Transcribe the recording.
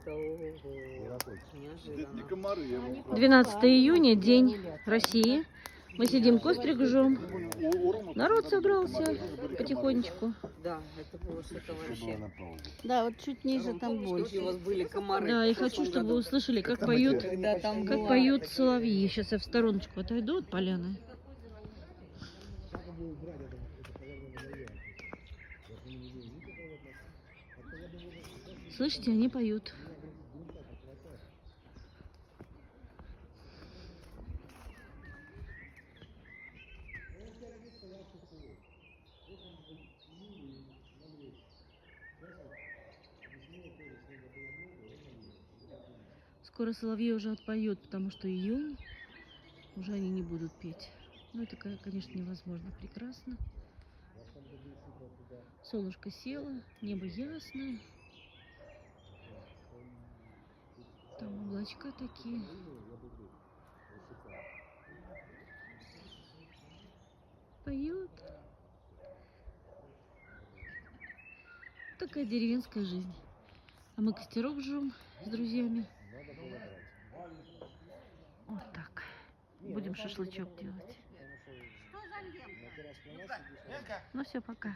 Это ого. Неожиданно. 12 июня, День России. Мы сидим, кострик жжем. Народ собрался потихонечку. Да, это было что-то вообще. Да, вот чуть ниже там Помнишь, больше. какие у вас были комары? Да, и в прошлом хочу, чтобы году? вы услышали, как поют, Когда там как была- поют соловьи. Сейчас я в стороночку отойду от поляны. Слышите, они поют. Скоро соловьи уже отпоют, потому что июнь, уже они не будут петь. Ну, это, конечно, невозможно. Прекрасно. Солнышко село, небо ясное. Там облачка такие. Поют. Такая деревенская жизнь. А мы костерок жжем с друзьями. Вот так. Будем шашлычок делать. Ну все, пока.